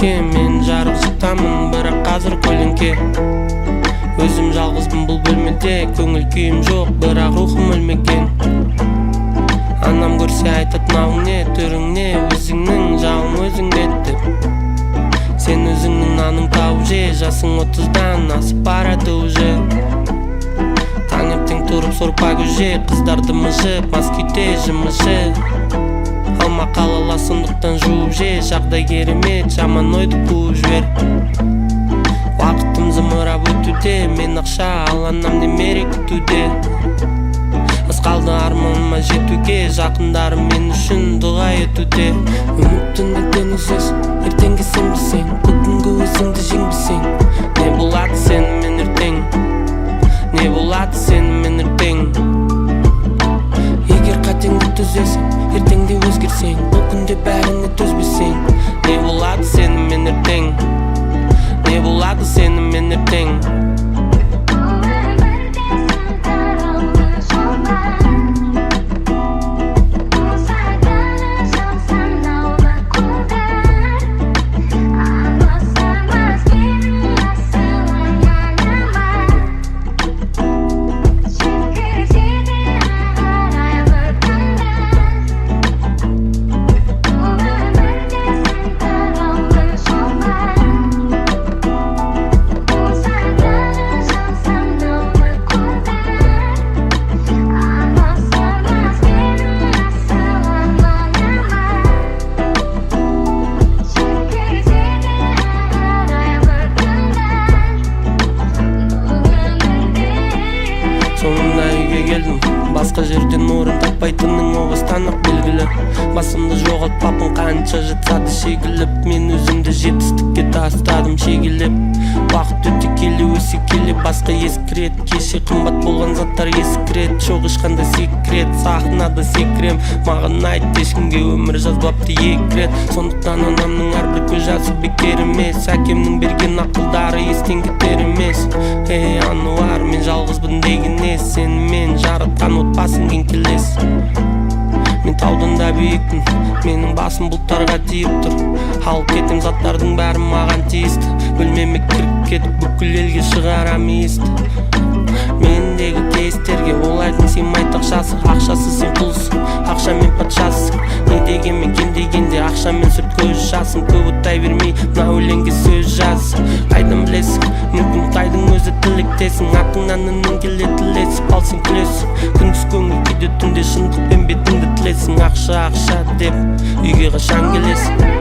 көлеңке. Мен жарық жақтамын, бірақ қазір көлеңке. Өзім жалғызбын бұл бөлмеде, көңіл күйім жоқ, бірақ рухым өлмеген. Анам көрсе айтат мынауың не, түрің не, өзіңнің жауың өзің деп. Сен өзіңнің наның тауып же, жасың 30-дан асып барады уже. Таңертең тұрып сорпа көже, қыздарды мыжып, мас күйде жымышы. Алма қалала сондықтан жуып же, жағдай керемет, жаман ойды қуып жібер. Уақытым зымырап өтуде, мен ақша ал анам немере күтуде. Аз қалды арманыма жетуге, жақындарым мен үшін дұға етуде. Үміттің неден үзесің, ертеңге сенбесең, бүгінгі өзіңді жеңбесең. Не болады сенімен ертең, не болады сенімен ертең. Егер қатеңді түзесің, ертеңде өзгерсең, бұл күнде бәріне төзбесең. Не болады сенімен ертең, не болады сенімен ертең. Басқа жерден орын таппайтының о бастан ақ белгілі. Басымды жоғалтпаппын қанша жатсады шегіліп. Мен өзімді жетістікке тастадым шегелеп. Уақыт өте келе өсе келе басқа ескірет. Кеше қымбат болған заттар ескірет. Жоқ ешқандай секрет, сахнада секрем. Маған айт ешкімге өмір жазбапты екі рет. Сондықтан анамның әрбір көз жасы бекер емес. Әкемнің берген ақылдары естен кетер емес. Ей Ануар, мен жалғызбын деген не, сенімен жаратқан отбасың келес. Мен таудан да биікпін, менің басым бұлттарға тиіп тұр. Алып кетем заттардың бәрі маған тиісті. Бөлмеме кіріп кетіп бүкіл елге шығарам иісті. Мендегі кейстерге олардың сыймайды ақшасы. Ақшасы сен құлсың, ақшамен патшасың. Не дегенмен кем дегенде ақшамен сүрт көз жасын. Көп ұттай бермей мына өлеңге сөз жаз. Қайдан білесің, мүмкін қайдың өзі тілектесің. Атыңнан үнің келе тілесіп ал сен күлесің. Күндіз көңіл күйде, түнде шындықпен бетіңді тілесің. Ақша ақша деп үйге қашан келесің?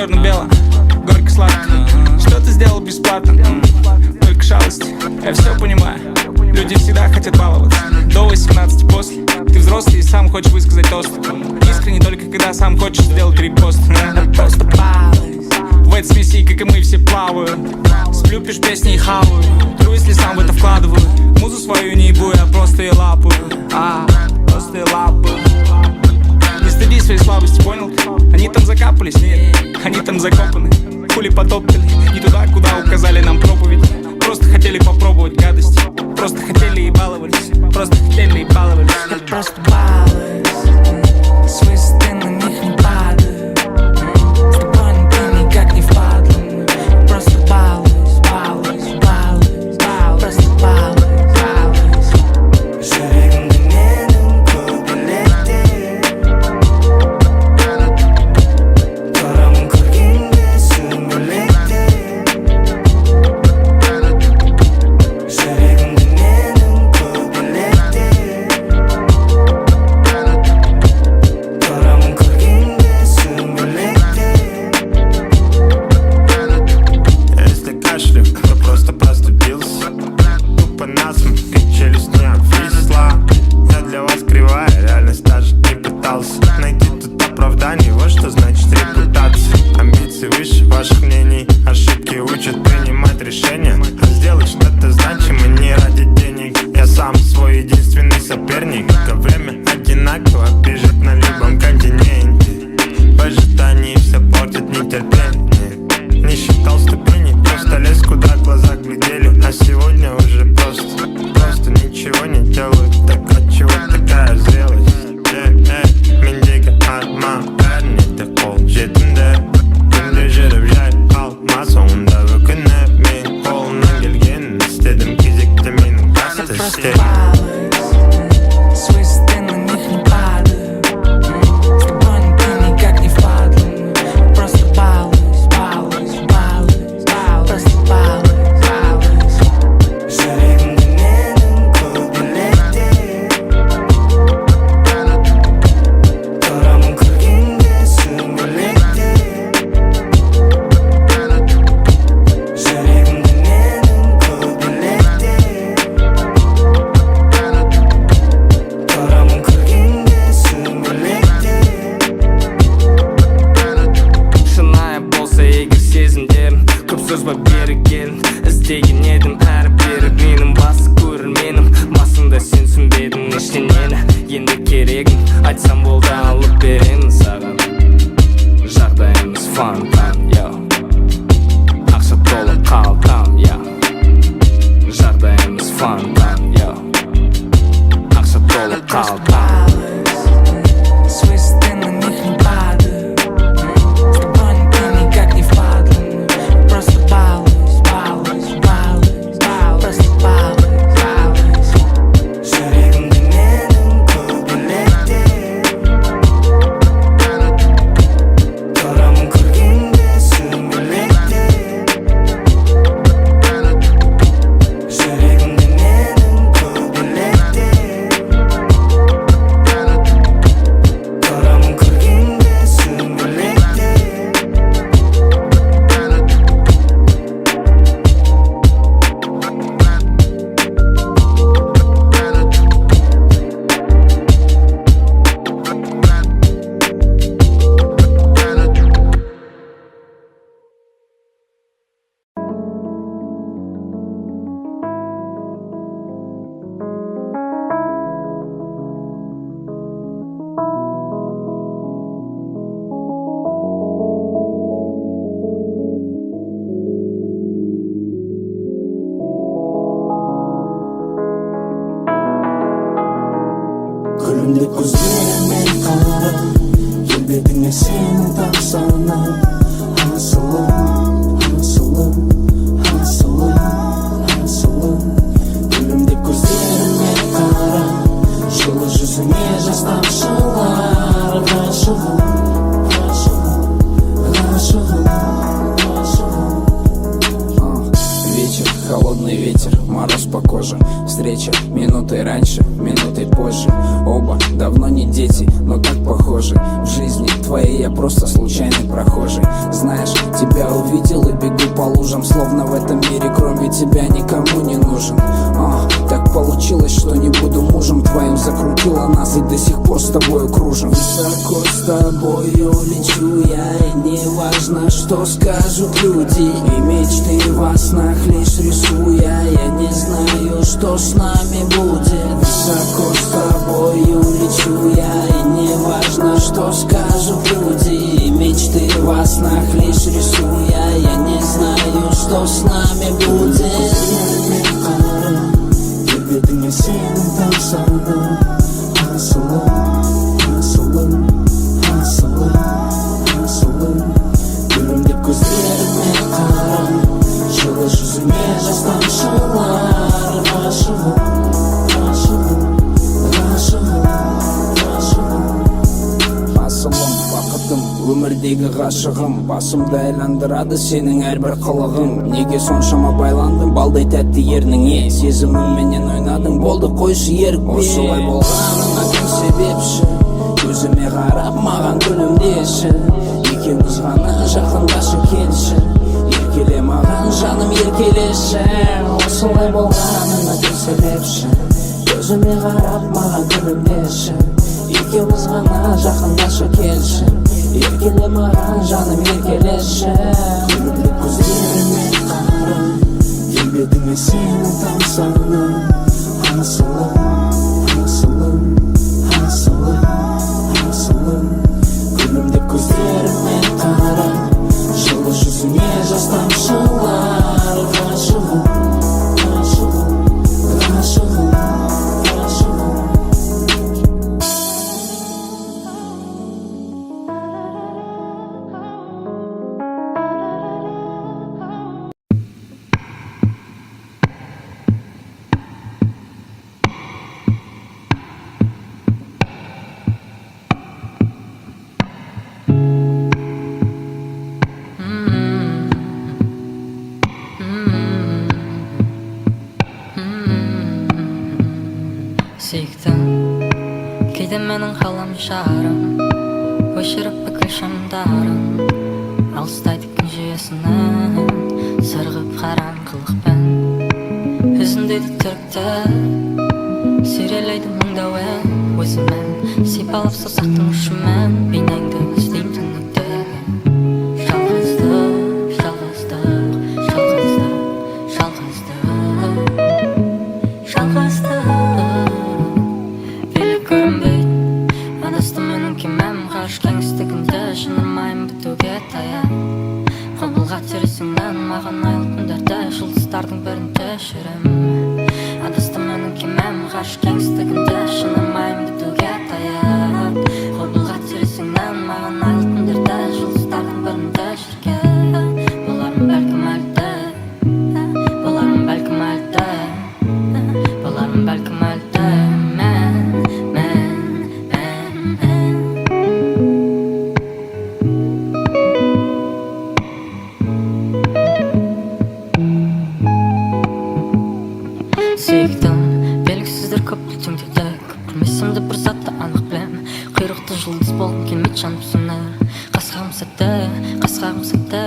черно-бело, горько-сладко. Что ты сделал бесплатно? Только шалости, я все понимаю. Люди всегда хотят баловаться. До 18 после, ты взрослый. просто и сам хочешь высказать тост. Искренне только когда сам хочешь сделать репост. Просто балуюсь. В этой смеси, как и мы, все плавают. Сплю, пишу песни и хаваю. Тру, если сам в это вкладываю. Музу свою не ебу, я просто и лапаю. Просто и лапаю. Не стыди своей слабости, понял? Они там закапались? Нет, они там закопаны. Хули потоптали, не туда, куда указали нам проповедь. Просто хотели попробовать гадости. Просто хотели и баловались. Просто хотели и баловались. Я просто балуюсь. Свои стены на них не падаю. С тобой никто никак не впадлен. Просто балуюсь, балуюсь, балуюсь, балуюсь. Просто балуюсь, балуюсь. Жүрегімді менің көбелекте. Тұрамын көргенде сүмелекте. Жүрегімді менің көбелекте. Тұрамын көргенде сүмелекте. Если кашляю, то просто простудился. Тупо насмех, как челюсть не обвисла. Я для вас кривая, реальность даже не пытался найти тут оправдание, вот что значит репутация. Амбиции выше ваших мнений, ошибки учат принимать решения. А сделать что-то значимо не ради денег. Я сам свой единственный соперник. То время одинаково бежит на любом континенте. В ожидании все портит нетерпение. Не считал ступеней, просто лез куда глаза глядели. А сегодня уже просто ничего не делаю. Так отчего такая зрелость? Мендегі арман бәріне де қол жетімді. Күнде жүріп жай алма соңында өкініп. Мен қолымнан келгенін істедім. Кезекте менің басты істерім. Свои стены на них не падаю. С тобой никто никак не впадлен. Просто балуюсь, балуюсь, балуюсь, балуюсь. Просто балуюсь, балуюсь. Жүрегімді менің көбелекте. Тұрамын көргенде сүмелекте. Жүрегімді менің көбелекте. Тұрамын көргенде сүмелекте. Шынайы болса егер сезімдерім, көп сөз ба берген. Іздеген едім әрі бері менің басы көрерменім. Басында сен түсінбедің ештеңені, енді керегін айтсам болды алып беремін саған. Жағдайымыз фонтан, ақша толы қалтам, жағдайымыз фонтан, ақша толы қалтам. Свои стены на них не падаю. С тобой никто никак не впадлен. Просто балуюсь, балуюсь, балуюсь, балуюсь. Просто балуюсь, балуюсь. Жүрегімді менің көбелекте. Тұрамын көргенде сүмелекте. Жүрегімді менің көбелекте. Тұрамын көргенде сүмелекте. Күлімдеп көздерімен қара, келбетіңе сені тамсана. Асылым, асылым, асылым, асылым. Күлімдеп көздерімен қара, жылы жүзіңе жас тамшылар. Ғашығым, ғашығым, ғашығым, ғашығым. Вечер, холодный ветер, мороз по коже. Встреча минутой раньше, минутой позже. Оба давно не дети, но так похожи. В жизни твоей я просто случайный прохожий. Знаешь, тебя увидел и бегу по лужам, словно в этом мире кроме тебя никому не нужен. Так получилось, что не буду мужем твоим. Закрутил ГЛОНАСС и до сих пор с тобой кружим. Высоко с тобою лечу я, и не важно, что скажут люди. И мечты во снах лишь рисуя, я не знаю, что с нами будет. Высоко с тобою лечу я, и не важно, что скажут люди. И мечты во снах лишь рисуя, я не знаю, что с нами будет. Beni senden sandım. Nasılım Gülümde gözlerime karam. Жылы жүзіңе жас тамшылар. Ғашығым, бақытым, өмірдегі ғашығым. Басымды айландырады сенің әрбір қылығың. Неге соншама байландың балдай тәтті ерніңе? Сезімімменен ойнадың, болды қойшы ерікпе. Осылай болғаныңа кім себепші? Көзіме қарап маған күлімдеші. Екеуміз ғана жақындашы келші. Еркеле маған жаным еркелеші. Осылай болғаныңа кім себепші? Көзіме қарап маған күлімдеші. Екеуміз ғана жақындашы келші. Еркеле маған жаным еркелеші. Күлімді көздеріме қарап, келбетіңе сені тамсанып. Асылым Күлімді көздеріме қарап, жылы жүзіңе жас тамшылар. Ғашығым сүйіктім, кейде менің қалам жарым, өшіріп бүкіл шамдарым. Алыстайды күн жүйесінен, сырғып қараңғылықпен. Үзіндейді түрікті, сүйрелейді мұңда өзімен. Сипалап саусақтың ұшымен, бейнеңді іздейм түнікті. Маған айлы күндерді жұлдыздардың бірінде жүрем. Адасты менің кемем ғарыш кеңістігінде, шынымайым бітуге таяп. Құбылға тересіңнен маған айлы күндерді жұлдыздардың бірінде жүрген. Боларым бәлкім әлді, боларым бәлкім әлді, боларым бәлкім әлді. Сүйіктім, белгісіздер көп бұл түңдеді. Көрмесімді бір затты анық білем. Құйрықты жұлдыз болғым келмейді жаным сөнер. Қасқағым сәтті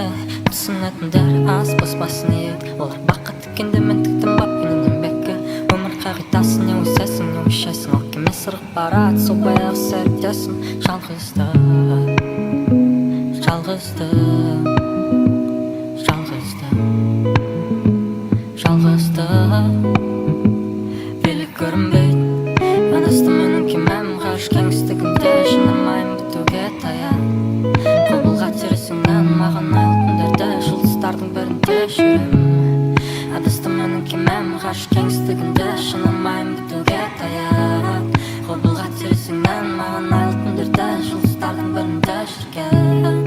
түсінетіндер аз бос-басын еді. Олар баққа тіккенде мен тіктім бап енемнен бәкі. Өмір қағидасы не өсесің, не өшесің. Ол кеме сырғып барады, сол баяғы сәрдесің. Жалғызды Белік көрінбейді, адасты менің кемем ғарыш кеңістігінде, шынымайым бітуге таяп. Құбылға тересіңнен маған айлы күндерді жұлдыздардың бірінде жүрем. Адасты менің кемем ғарыш кеңістігінде, шынымайым бітуге таяп. Құбылға тересіңнен маған айлы күндерді жұлдыздардың бірінде жүрген.